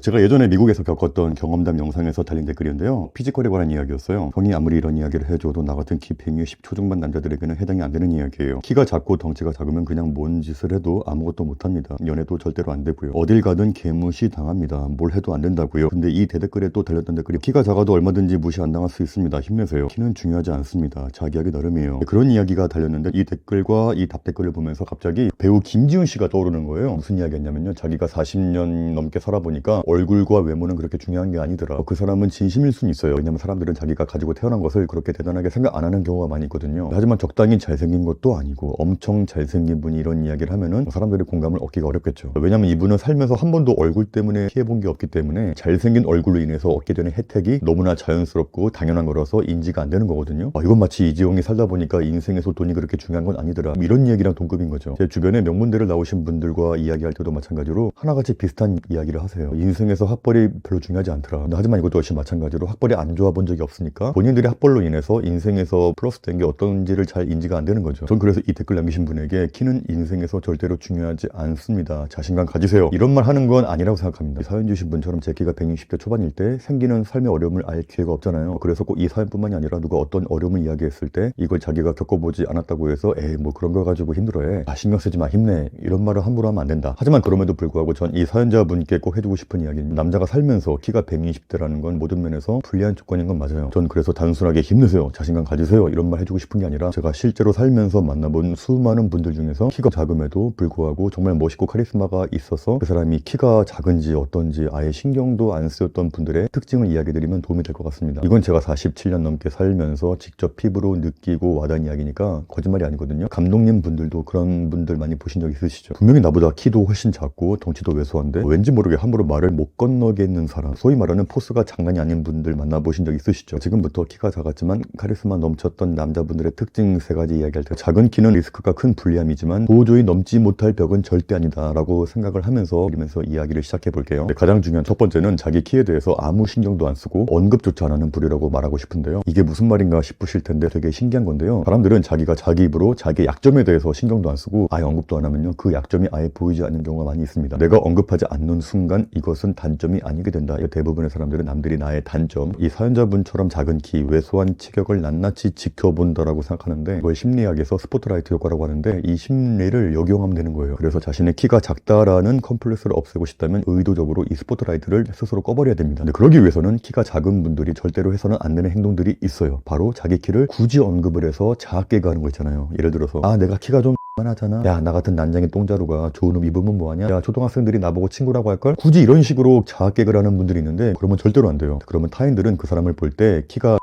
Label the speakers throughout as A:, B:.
A: 제가 예전에 미국에서 겪었던 경험담 영상에서 달린 댓글인데요. 피지컬에 관한 이야기였어요. 형이 아무리 이런 이야기를 해줘도 나 같은 키 160 초중반 남자들에게는 해당이 안 되는 이야기예요. 키가 작고 덩치가 작으면 그냥 뭔 짓을 해도 아무것도 못합니다. 연애도 절대로 안 되고요. 어딜 가든 개무시 당합니다. 뭘 해도 안 된다고요. 근데 이 대댓글에 또 달렸던 댓글이 키가 작아도 얼마든지 무시 안 당할 수 있습니다. 힘내세요. 키는 중요하지 않습니다. 자기 하기 나름이에요. 그런 이야기가 달렸는데 이 댓글과 이 답댓글을 보면서 갑자기 배우 김지훈 씨가 떠오르는 거예요. 무슨 이야기였냐면요. 자기가 40년 넘게 살아보니까 얼굴과 외모는 그렇게 중요한 게 아니더라. 그 사람은 진심일 수는 있어요. 왜냐면 사람들은 자기가 가지고 태어난 것을 그렇게 대단하게 생각 안 하는 경우가 많이 있거든요. 하지만 적당히 잘생긴 것도 아니고 엄청 잘생긴 분이 이런 이야기를 하면은 사람들의 공감을 얻기가 어렵겠죠. 왜냐면 이분은 살면서 한 번도 얼굴 때문에 피해본 게 없기 때문에 잘생긴 얼굴로 인해서 얻게 되는 혜택이 너무나 자연스럽고 당연한 거라서 인지가 안 되는 거거든요. 이건 마치 이지용이 살다 보니까 인생에서 돈이 그렇게 중요한 건 아니더라. 이런 이야기랑 동급인 거죠. 제 주변에 명문대를 나오신 분들과 이야기할 때도 마찬가지로 하나같이 비슷한 이야기를 하세요. 인생에서 학벌이 별로 중요하지 않더라. 하지만 이것도 역시 마찬가지로 학벌이 안 좋아 본 적이 없으니까 본인들이 학벌로 인해서 인생에서 플러스 된 게 어떤지를 잘 인지가 안 되는 거죠. 전 그래서 이 댓글 남기신 분에게 키는 인생에서 절대로 중요하지 않습니다. 자신감 가지세요. 이런 말 하는 건 아니라고 생각합니다. 사연 주신 분처럼 제 키가 160대 초반일 때 생기는 삶의 어려움을 알 기회가 없잖아요. 그래서 꼭 이 사연뿐만이 아니라 누가 어떤 어려움을 이야기했을 때 이걸 자기가 겪어보지 않았다고 해서 에이 뭐 그런 거 가지고 힘들어해. 신경 쓰지 마. 힘내. 이런 말을 함부로 하면 안 된다. 하지만 그럼에도 불구하고 전 이 사연자분께 꼭 해주고 싶은 이야기는 남자가 살면서 키가 120대라는 건 모든 면에서 불리한 조건인 건 맞아요. 전 그래서 단순하게 힘내세요. 자신감 가지세요. 이런 말 해주고 싶은 게 아니라 제가 실제로 살면서 만나본 수많은 분들 중에서 키가 작음에도 불구하고 정말 멋있고 카리스마가 있어서 그 사람이 키가 작은지 어떤지 아예 신경도 안 쓰였던 분들의 특징을 이야기드리면 도움이 될 것 같습니다. 이건 제가 47년 넘게 살면서 직접 피부로 느끼고 와닿은 이야기니까 거짓말이 아니거든요. 감독님 분들도 그런 분들 많이 보신 적 있으시죠? 분명히 나보다 키도 훨씬 작고 덩치도 왜소한데 왠지 모르게 함부로 말을 못 건너겠는 사람, 소위 말하는 포스가 장난이 아닌 분들 만나보신 적 있으시죠? 지금부터 키가 작았지만 카리스마 넘쳤던 남자분들의 특징 3가지 이야기할 때 작은 키는 리스크가 큰 불리함이지만 도저히 넘지 못할 벽은 절대 아니다 라고 생각을 하면서 이야기를 시작해 볼게요. 가장 중요한 첫 번째는 자기 키에 대해서 아무 신경도 안 쓰고 언급조차 안 하는 부류라고 말하고 싶은데요. 이게 무슨 말인가 싶으실 텐데 되게 신기한 건데요. 사람들은 자기가 자기 입으로 자기의 약점에 대해서 신경도 안 쓰고 아예 언급도 안 하면요. 그 약점이 아예 보이지 않는 경우가 많이 있습니다. 내가 언급하지 않는 순간 이것은 단점이 아니게 된다. 대부분의 사람들은 남들이 나의 단점, 이 사연자분처럼 작은 키, 왜소한 체격을 낱낱이 지켜본다라고 생각하는데 이걸 심리학에서 스포트라이트 효과라고 하는데 이 심리를 역용하면 되는 거예요. 그래서 자신의 키가 작다라는 컴플렉스를 없애고 싶다면 의도적으로 이 스포트라이트를 스스로 꺼버려야 됩니다. 근데 그러기 위해서는 키가 작은 분들이 절대로 해서는 안 되는 행동들이 있어요. 바로 자기 키를 굳이 언급을 해서 자학게 가는 거 있잖아요. 예를 들어서 내가 키가 좀 하잖아. 야, 나 같은 난장이 똥자루가 좋은 옷 입으면 뭐하냐? 야, 초등학생들이 나보고 친구라고 할걸? 굳이 이런 식으로 자학개그를 하는 분들이 있는데 그러면 절대로 안 돼요. 그러면 타인들은 그 사람을 볼 때 키가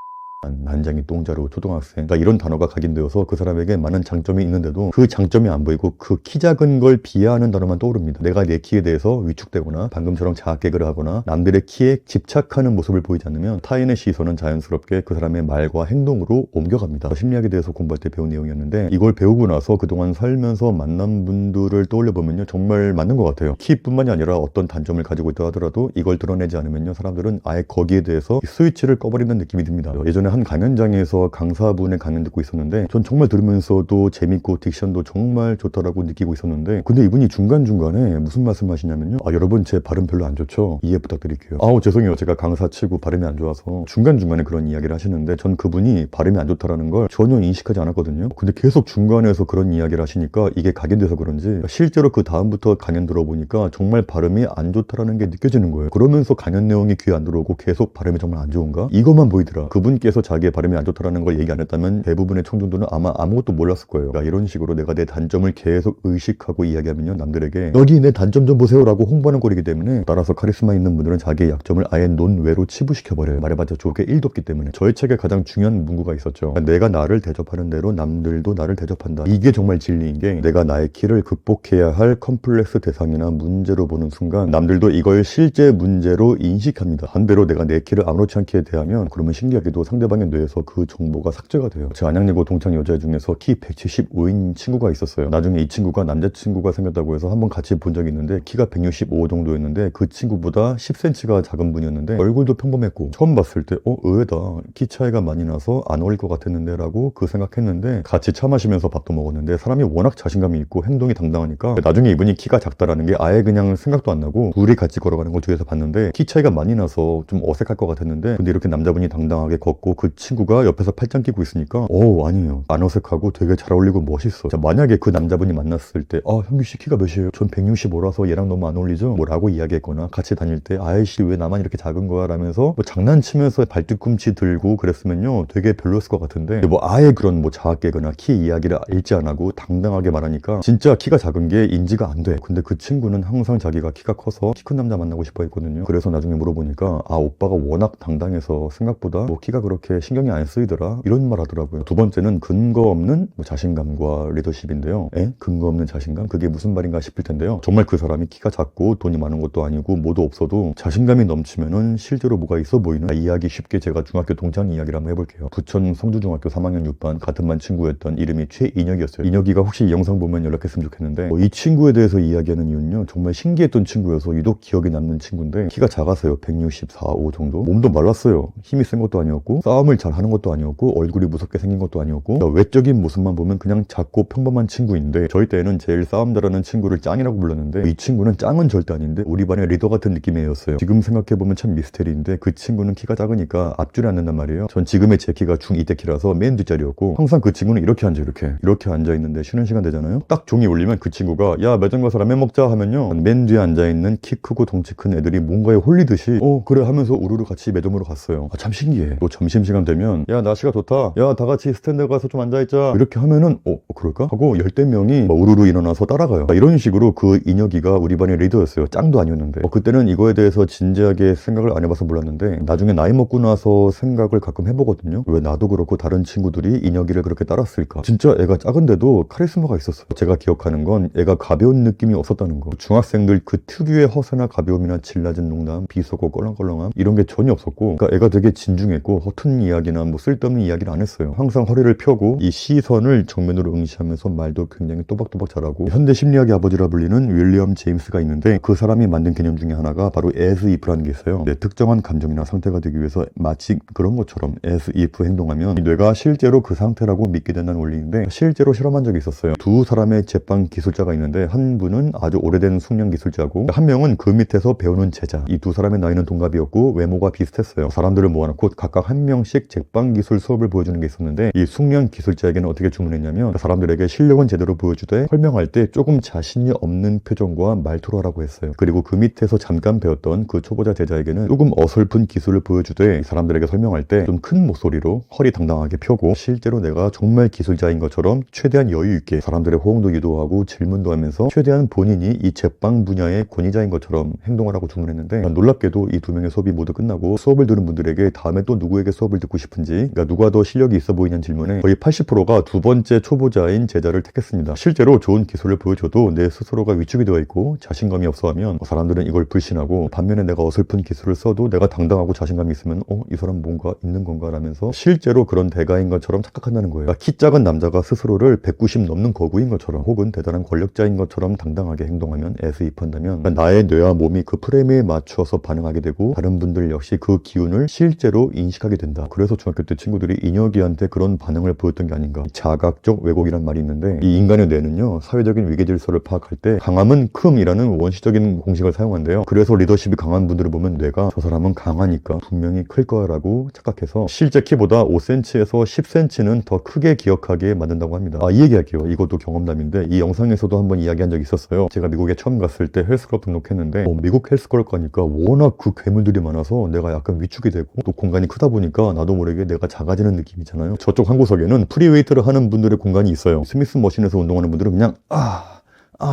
A: 난장이 똥자루 초등학생 이런 단어가 각인되어서 그 사람에게 많은 장점이 있는데도 그 장점이 안 보이고 그 키 작은 걸 비하하는 단어만 떠오릅니다. 내가 내 키에 대해서 위축되거나 방금처럼 자학개그를 하거나 남들의 키에 집착하는 모습을 보이지 않으면 타인의 시선은 자연스럽게 그 사람의 말과 행동으로 옮겨갑니다. 심리학에 대해서 공부할 때 배운 내용이었는데 이걸 배우고 나서 그동안 살면서 만난 분들을 떠올려보면요. 정말 맞는 것 같아요. 키뿐만이 아니라 어떤 단점을 가지고 있다 하더라도 이걸 드러내지 않으면요. 사람들은 아예 거기에 대해서 스위치를 꺼버리는 느낌이 듭니다. 예전에 한 강연장에서 강사분의 강연 듣고 있었는데 전 정말 들으면서도 재밌고 딕션도 정말 좋다라고 느끼고 있었는데 근데 이분이 중간중간에 무슨 말씀 하시냐면요. 여러분 제 발음 별로 안 좋죠? 이해 부탁드릴게요. 죄송해요. 제가 강사 치고 발음이 안 좋아서 중간중간에 그런 이야기를 하시는데 전 그분이 발음이 안 좋다라는 걸 전혀 인식하지 않았거든요. 근데 계속 중간에서 그런 이야기를 하시니까 이게 각인돼서 그런지 실제로 그 다음부터 강연 들어보니까 정말 발음이 안 좋다라는 게 느껴지는 거예요. 그러면서 강연 내용이 귀에 안 들어오고 계속 발음이 정말 안 좋은가? 이것만 보이더라. 그분께서 자기의 발음이 안 좋다라는 걸 얘기 안 했다면 대부분의 청중들은 아마 아무것도 몰랐을 거예요. 그러니까 이런 식으로 내가 내 단점을 계속 의식하고 이야기하면요. 남들에게 여기 내 단점 좀 보세요 라고 홍보하는 꼴이기 때문에 따라서 카리스마 있는 분들은 자기의 약점을 아예 논외로 치부시켜버려요. 말해봤자 좋게 1도 없기 때문에. 저의 책에 가장 중요한 문구가 있었죠. 그러니까 내가 나를 대접하는 대로 남들도 나를 대접한다. 이게 정말 진리인 게 내가 나의 키를 극복해야 할 컴플렉스 대상이나 문제로 보는 순간 남들도 이걸 실제 문제로 인식합니다. 반대로 내가 내 키를 아무렇지 않게 대하면 그러면 신기하게도 상대방 상대방의 뇌에서 그 정보가 삭제가 돼요. 제 안양예고 동창 여자 중에서 키 175인 친구가 있었어요. 나중에 이 친구가 남자친구가 생겼다고 해서 한번 같이 본 적이 있는데 키가 165 정도였는데 그 친구보다 10cm가 작은 분이었는데 얼굴도 평범했고 처음 봤을 때 의외다. 키 차이가 많이 나서 안 어울릴 것 같았는데 라고 그 생각했는데 같이 차 마시면서 밥도 먹었는데 사람이 워낙 자신감이 있고 행동이 당당하니까 나중에 이분이 키가 작다라는 게 아예 그냥 생각도 안 나고 둘이 같이 걸어가는 걸 뒤에서 봤는데 키 차이가 많이 나서 좀 어색할 것 같았는데 근데 이렇게 남자분이 당당하게 걷고 그 친구가 옆에서 팔짱 끼고 있으니까 아니에요. 안 어색하고 되게 잘 어울리고 멋있어. 자, 만약에 그 남자분이 만났을 때 형규씨 키가 몇이에요? 전 165라서 얘랑 너무 안 어울리죠? 뭐라고 이야기했거나 같이 다닐 때 아이씨 왜 나만 이렇게 작은 거야? 라면서 뭐 장난치면서 발뒤꿈치 들고 그랬으면요 되게 별로였을 것 같은데 뭐 아예 그런 뭐 자학계거나 키 이야기를 읽지 안 하고 당당하게 말하니까 진짜 키가 작은 게 인지가 안 돼. 근데 그 친구는 항상 자기가 키가 커서 키 큰 남자 만나고 싶어 했거든요. 그래서 나중에 물어보니까 오빠가 워낙 당당해서 생각보다 뭐 키가 그렇게 신경이 안 쓰이더라 이런 말 하더라고요. 두 번째는 근거 없는 뭐 자신감과 리더십인데요. 근거 없는 자신감? 그게 무슨 말인가 싶을 텐데요. 정말 그 사람이 키가 작고 돈이 많은 것도 아니고 뭐도 없어도 자신감이 넘치면은 실제로 뭐가 있어 보이는 이야기 쉽게 제가 중학교 동창 이야기를 한번 해볼게요. 부천 성주중학교 3학년 6반 같은 반 친구였던 이름이 최인혁이었어요. 인혁이가 혹시 이 영상 보면 연락했으면 좋겠는데 이 친구에 대해서 이야기하는 이유는요. 정말 신기했던 친구여서 유독 기억에 남는 친구인데 키가 작아서요. 164, 5 정도. 몸도 말랐어요. 힘이 센 것도 아니었고 싸움을 잘 하는 것도 아니었고 얼굴이 무섭게 생긴 것도 아니었고 외적인 모습만 보면 그냥 작고 평범한 친구인데 저희 때는 제일 싸움 잘하는 친구를 짱이라고 불렀는데 이 친구는 짱은 절대 아닌데 우리 반의 리더 같은 느낌이었어요. 지금 생각해보면 참 미스테리인데 그 친구는 키가 작으니까 앞줄에 앉는단 말이에요. 전 지금의 제 키가 중2 때 키라서 맨 뒷자리였고 항상 그 친구는 이렇게 앉아 이렇게 앉아있는데 쉬는 시간 되잖아요. 딱 종이 울리면 그 친구가 야 매점 가서 라면 먹자 하면요 맨 뒤에 앉아있는 키 크고 덩치 큰 애들이 뭔가에 홀리듯이 그래 하면서 우르르 같이 매점으로 갔어요. 참 신기해. 또 점심시간 되면 야 날씨가 좋다 야 다 같이 스탠드 가서 좀 앉아있자 이렇게 하면은 그럴까? 하고 열댓 명이 우르르 일어나서 따라가요. 이런 식으로 그 인혁이가 우리 반의 리더였어요. 짱도 아니었는데 그때는 이거에 대해서 진지하게 생각을 안 해봐서 몰랐는데 나중에 나이 먹고 나서 생각을 가끔 해보거든요. 왜 나도 그렇고 다른 친구들이 인혁이를 그렇게 따랐을까? 진짜 애가 작은데도 카리스마가 있었어요. 제가 기억하는 건 애가 가벼운 느낌이 없었다는 거. 중학생들 그 특유의 허세나 가벼움이나 질낮은 농담, 비속어 껄렁껄렁함 이런 게 전혀 없었고 그러니까 애가 되게 진중했고 허튼 이야기나 뭐 쓸데없는 이야기를 안 했어요. 항상 허리를 펴고 이 시선을 정면으로 응시하면서 말도 굉장히 또박또박 잘하고 현대 심리학의 아버지라 불리는 윌리엄 제임스가 있는데 그 사람이 만든 개념 중에 하나가 바로 as if라는 게 있어요. 특정한 감정이나 상태가 되기 위해서 마치 그런 것처럼 as if 행동하면 뇌가 실제로 그 상태라고 믿게 된다는 원리인데 실제로 실험한 적이 있었어요. 두 사람의 제빵 기술자가 있는데 한 분은 아주 오래된 숙련 기술자고 한 명은 그 밑에서 배우는 제자. 이 두 사람의 나이는 동갑이었고 외모가 비슷했어요. 사람들을 모아놓고 각각 한 명씩 제빵 기술 수업을 보여주는 게 있었는데 이 숙련 기술자에게는 어떻게 주문했냐면 사람들에게 실력은 제대로 보여주되 설명할 때 조금 자신이 없는 표정과 말투로 하라고 했어요. 그리고 그 밑에서 잠깐 배웠던 그 초보자 제자에게는 조금 어설픈 기술을 보여주되 사람들에게 설명할 때 좀 큰 목소리로 허리 당당하게 펴고 실제로 내가 정말 기술자인 것처럼 최대한 여유 있게 사람들의 호응도 유도하고 질문도 하면서 최대한 본인이 이 제빵 분야의 권위자인 것처럼 행동하라고 주문했는데 놀랍게도 이 두 명의 수업이 모두 끝나고 수업을 들은 분들에게 다음에 또 누구에게 수업을 듣고 싶은지 그러니까 누가 더 실력이 있어 보이냐는 질문에 거의 80%가 두 번째 초보자인 제자를 택했습니다. 실제로 좋은 기술을 보여줘도 내 스스로가 위축이 되어 있고 자신감이 없어하면 사람들은 이걸 불신하고 반면에 내가 어설픈 기술을 써도 내가 당당하고 자신감이 있으면 이 사람 뭔가 있는 건가 라면서 실제로 그런 대가인 것처럼 착각한다는 거예요. 그러니까 키 작은 남자가 스스로를 190 넘는 거구인 것처럼 혹은 대단한 권력자인 것처럼 당당하게 행동하면 as if 한다면 그러니까 나의 뇌와 몸이 그 프레임에 맞추어서 반응하게 되고 다른 분들 역시 그 기운을 실제로 인식하게 된다. 그래서 중학교 때 친구들이 인혁이한테 그런 반응을 보였던 게 아닌가. 자각적 왜곡이란 말이 있는데 이 인간의 뇌는요 사회적인 위계 질서를 파악할 때 강함은 큼이라는 원시적인 공식을 사용한대요. 그래서 리더십이 강한 분들을 보면 뇌가 저 사람은 강하니까 분명히 클 거라고 착각해서 실제 키보다 5cm에서 10cm는 더 크게 기억하게 만든다고 합니다. 이 얘기할게요. 이것도 경험담인데 이 영상에서도 한번 이야기한 적이 있었어요. 제가 미국에 처음 갔을 때 헬스클럽 등록했는데 미국 헬스클럽 가니까 워낙 그 괴물들이 많아서 내가 약간 위축이 되고 또 공간이 크다 보니까 나도 모르게 내가 작아지는 느낌이잖아요. 저쪽 한 구석에는 프리웨이트를 하는 분들의 공간이 있어요. 스미스 머신에서 운동하는 분들은 그냥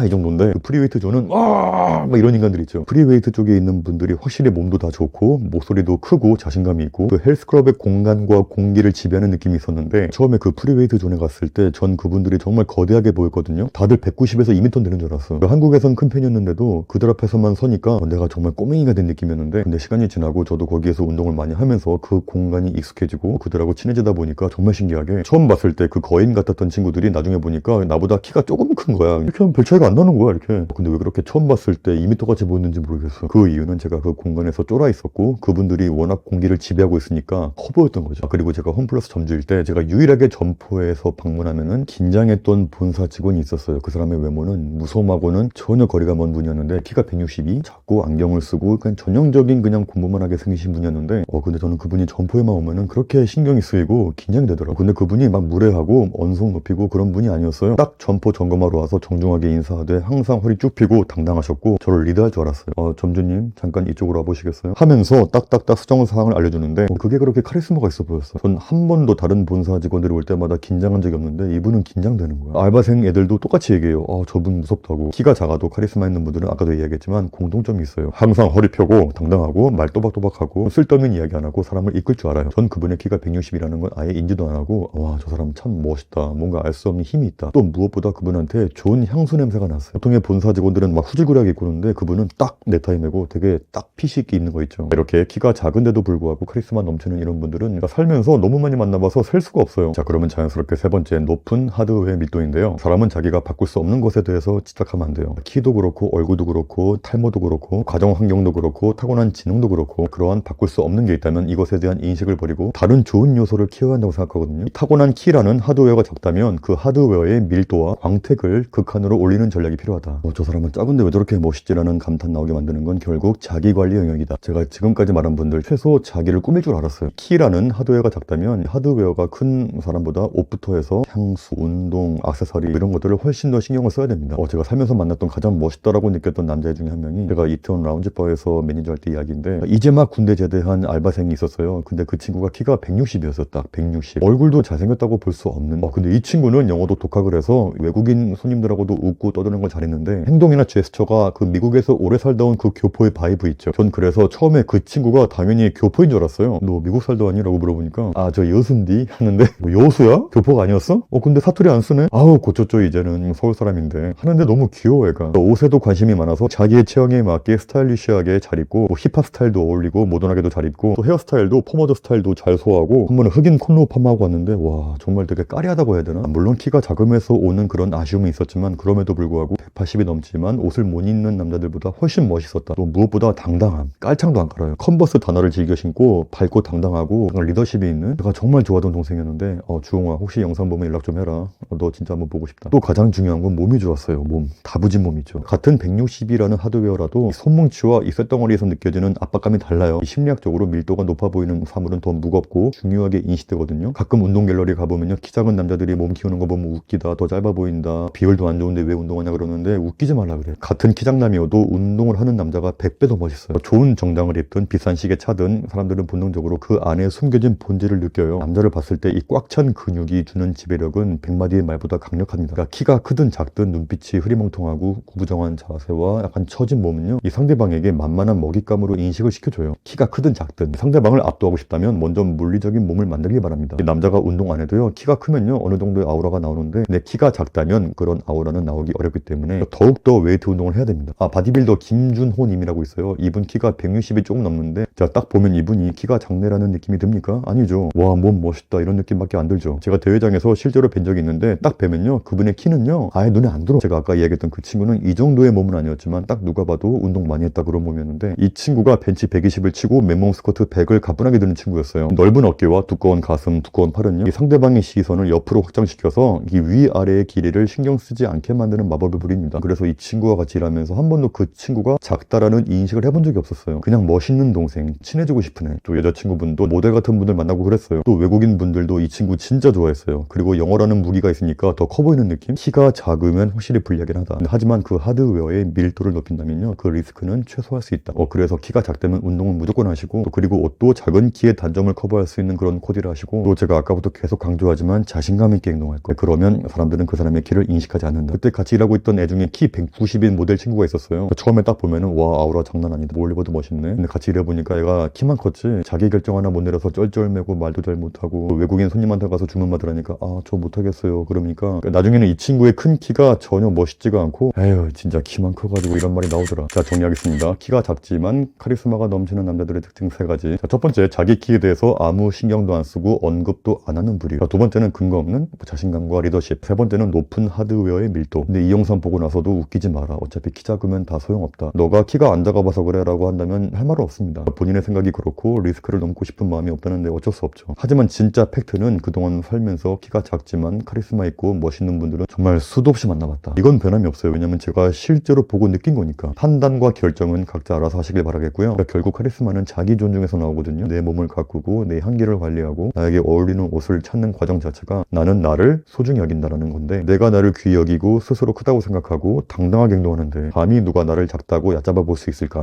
A: 이 정도인데, 그 프리웨이트 존은 막 이런 인간들 있죠. 프리웨이트 쪽에 있는 분들이 확실히 몸도 다 좋고 목소리도 크고 자신감이 있고 그 헬스클럽의 공간과 공기를 지배하는 느낌이 있었는데, 처음에 그 프리웨이트 존에 갔을 때 전 그분들이 정말 거대하게 보였거든요. 다들 190에서 2m 되는 줄 알았어요. 한국에선 큰 편이었는데도 그들 앞에서만 서니까 내가 정말 꼬맹이가 된 느낌이었는데, 근데 시간이 지나고 저도 거기에서 운동을 많이 하면서 그 공간이 익숙해지고 그들하고 친해지다 보니까 정말 신기하게, 처음 봤을 때 그 거인 같았던 친구들이 나중에 보니까 나보다 키가 조금 큰 거야. 이렇게 하면 별 차이가 안 나는 거야, 이렇게. 근데 왜 그렇게 처음 봤을 때 2m 같이 보였는지 모르겠어요. 그 이유는 제가 그 공간에서 쫄아 있었고 그분들이 워낙 공기를 지배하고 있으니까 커 보였던 거죠. 그리고 제가 홈플러스 점주일 때 제가 유일하게 점포에서 방문하면은 긴장했던 본사 직원이 있었어요. 그 사람의 외모는 무서움하고는 전혀 거리가 먼 분이었는데, 키가 162, 작고 안경을 쓰고 그냥 전형적인 그냥 공부만 하게 생기신 분이었는데, 근데 저는 그분이 점포에만 오면은 그렇게 신경이 쓰이고 긴장이 되더라고요. 근데 그분이 막 무례하고 언성 높이고 그런 분이 아니었어요. 딱 점포 점검하러 와서 정중하게 인사하되 항상 허리 쭉 펴고 당당하셨고 저를 리드할 줄 알았어요. 점주님 잠깐 이쪽으로 와보시겠어요? 하면서 딱딱딱 수정사항을 알려주는데, 그게 그렇게 카리스마가 있어 보였어요. 전 한 번도 다른 본사 직원들이 올 때마다 긴장한 적이 없는데 이분은 긴장되는 거야. 알바생 애들도 똑같이 얘기해요. 저분 무섭다고. 키가 작아도 카리스마 있는 분들은 아까도 이야기했지만 공통점이 있어요. 항상 허리 펴고 당당하고 말 또박또박하고 쓸데없는 이야기 안 하고 사람을 이끌 줄 알아요. 전 그분의 키가 160이라는 건 아예 인지도 안 하고, 와, 저 사람 참 멋있다, 뭔가 알 수 없는 힘이 있다. 또 무엇보다 그분한테 좋은 향수 냄새가 났어요. 보통의 본사 직원들은 막 후질구리하게 입고 오는데 그분은 딱 내 타임이고 되게 딱 핏이 있게 있는 거 있죠. 이렇게 키가 작은데도 불구하고 카리스마 넘치는 이런 분들은 살면서 너무 많이 만나봐서 셀 수가 없어요. 자, 그러면 자연스럽게 세 번째, 높은 하드웨어 밀도인데요. 사람은 자기가 바꿀 수 없는 것에 대해서 집착하면 안 돼요. 키도 그렇고 얼굴도 그렇고 탈모도 그렇고 가정 환경도 그렇고 타고난 지능도 그렇고, 그러한 바꿀 수 없는 게 있다면 이것에 대한 인식을 버리고 다른 좋은 요소를 키워야 한다고 생각하거든요. 타고난 키라는 하드웨어가 적다면 그 하드웨어의 밀도와 광택을 극한으로 올리는 전략이 필요하다. 저 사람은 작은데 왜 저렇게 멋있지라는 감탄 나오게 만드는 건 결국 자기관리 영역이다. 제가 지금까지 말한 분들 최소 자기를 꾸밀 줄 알았어요. 키라는 하드웨어가 작다면 하드웨어가 큰 사람보다 옷부터 해서 향수, 운동, 액세서리 이런 것들을 훨씬 더 신경을 써야 됩니다. 제가 살면서 만났던 가장 멋있다라고 느꼈던 남자 중에 한 명이, 제가 이태원 라운지바에서 매니저 할 때 이야기인데, 이제 막 군대 제대한 알바생이 있었어요. 근데 그 친구가 키가 160이었어요. 딱 160. 얼굴도 잘생겼다고 볼 수 없는. 근데 이 친구는 영어도 독학을 해서 외국인 손님들하고도 웃고 떠드는 걸 잘했는데, 행동이나 제스처가 그 미국에서 오래 살다 온 그 교포의 바이브 있죠. 전 그래서 처음에 그 친구가 당연히 교포인 줄 알았어요. 너 미국 살다 왔니? 라고 물어보니까, 저 여수인디? 하는데, 뭐 여수야? 교포가 아니었어? 근데 사투리 안 쓰네? 고쳤죠. 이제는 서울 사람인데. 하는데 너무 귀여워, 애가. 옷에도 관심이 많아서 자기의 체형에 맞게 스타일리시하게 잘 입고, 뭐 힙합 스타일도 어울리고 모던하게도 잘 입고, 또 헤어스타일도 포머드 스타일도 잘 소화하고, 한 번은 흑인 콘로우 펌하고 왔는데, 와, 정말 되게 까리하다고 해야 되나? 물론 키가 작으면서 오는 그런 아쉬움이 있었지만, 그럼에도 불구하고 180이 넘지만 옷을 못 입는 남자들보다 훨씬 멋있었다. 또 무엇보다 당당함. 깔창도 안 깔아요. 컨버스 단어를 즐겨 신고 밝고 당당하고 리더십이 있는, 제가 정말 좋아하던 동생이었는데, 주홍아 혹시 영상 보면 연락 좀 해라. 너 진짜 한번 보고 싶다. 또 가장 중요한 건 몸이 좋았어요. 몸. 다부진 몸이죠. 같은 160이라는 하드웨어라도 손뭉치와 이 쇳덩어리에서 느껴지는 압박감이 달라요. 심리학적으로 밀도가 높아 보이는 사물은 더 무겁고 중요하게 인식되거든요. 가끔 운동 갤러리 가보면요, 키 작은 남자들이 몸 키우는 거 보면 웃기다, 더 짧아 보인다, 비율도 안 좋은데 왜 운동하냐 그러는데, 웃기지 말라 그래. 같은 키 작남이어도 운동을 하는 남자가 100배 더 멋있어요. 좋은 정장을 입든 비싼 시계 차든 사람들은 본능적으로 그 안에 숨겨진 본질을 느껴요. 남자를 봤을 때 이 꽉 찬 근육이 주는 지배력은 100마디의 말보다 강력합니다. 그러니까 키가 크든 작든 눈빛이 흐리멍텅하고 구부정한 자세와 약간 처진 몸은요, 이 상대방에게 만만한 먹잇감으로 인식을 시켜줘요. 키가 크든 작든 상대방을 압도하고 싶다면 먼저 물리적인 몸을 만들기 바랍니다. 남자가 운동 안 해도요, 키가 크면요 어느 정도의 아우라가 나오는데, 내 키가 작다면 그런 아우라는 나오기 어렵기 때문에 더욱더 웨이트 운동을 해야 됩니다. 바디빌더 김준호 님이라고 있어요. 이분 키가 160이 조금 넘는데, 자, 딱 보면 이분이 키가 작네라는 느낌이 듭니까? 아니죠. 와, 몸 멋있다 이런 느낌밖에 안 들죠. 제가 대회장에서 실제로 뵌 적이 있는데, 딱 뵈면요 그분의 키는요 아예 눈에 안 들어. 제가 아까 이야기했던 그 친구는 이 정도의 몸은 아니었지만 딱 누가 봐도 운동 많이 했다 그런 몸이었는데, 이 친구가 벤치 120을 치고 맨몸 스쿼트 100을 가뿐하게 드는 친구였어요. 넓은 어깨와 두꺼운 가슴, 두꺼운 팔은요, 이 상대방의 시선을 옆으로 확장시켜서 이 위아래의 길이를 신경 쓰지 않게 만드는 마법을 부립니다. 그래서 이 친구와 같이 일하면서 한 번도 그 친구가 작다라는 인식을 해본 적이 없었어요. 그냥 멋있는 동생, 친해지고 싶은 애. 또 여자친구분도 모델 같은 분들 만나고 그랬어요. 또 외국인 분들도 이 친구 진짜 좋아했어요. 그리고 영어라는 무기가 있으니까 더 커 보이는 느낌? 키가 작으면 확실히 불리하긴 하다. 하지만 그 하드웨어의 밀도를 높인다면요, 그 리스크는 최소화할 수 있다. 그래서 키가 작다면 운동은 무조건 하시고, 또 그리고 옷도 작은 키의 단점을 커버할 수 있는 그런 코디를 하시고, 또 제가 아까부터 계속 강조하지만 자신감 있게 행동할 거예요. 그러면 사람들은 그 사람의 키를 인식하지 않는다. 그때 같이 같이 일하고 있던 애 중에 키 190인 모델 친구가 있었어요. 처음에 딱 보면은 와 아우라 장난 아니다. 뭘 입어도 멋있네. 근데 같이 일해보니까 얘가 키만 컸지 자기 결정 하나 못 내려서 쩔쩔매고 말도 잘 못하고 외국인 손님한테 가서 주문 받으라니까 아 저 못하겠어요 그러니까 나중에는 이 친구의 큰 키가 전혀 멋있지가 않고 에휴 진짜 키만 커가지고 이런 말이 나오더라. 자 정리하겠습니다. 키가 작지만 카리스마가 넘치는 남자들의 특징 3가지. 자, 첫 번째 자기 키에 대해서 아무 신경도 안 쓰고 언급도 안 하는 부류. 자, 두 번째는 근거 없는 자신감과 리더십. 세 번째는 높은 하드웨어의 밀도. 근데 이 영상 보고 나서도 웃기지 마라. 어차피 키 작으면 다 소용없다. 너가 키가 안 작아봐서 그래 라고 한다면 할 말은 없습니다. 본인의 생각이 그렇고 리스크를 넘고 싶은 마음이 없다는데 어쩔 수 없죠. 하지만 진짜 팩트는 그동안 살면서 키가 작지만 카리스마 있고 멋있는 분들은 정말 수도 없이 만나봤다. 이건 변함이 없어요. 왜냐면 제가 실제로 보고 느낀 거니까. 판단과 결정은 각자 알아서 하시길 바라겠고요. 그러니까 결국 카리스마는 자기 존중에서 나오거든요. 내 몸을 가꾸고 내 향기를 관리하고 나에게 어울리는 옷을 찾는 과정 자체가 나는 나를 소중히 여긴다라는 건데 내가 나를 귀히 여기고 스스로 크다고 생각하고 당당하게 행동하는데 감히 누가 나를 작다고 얕잡아 볼 수 있을까?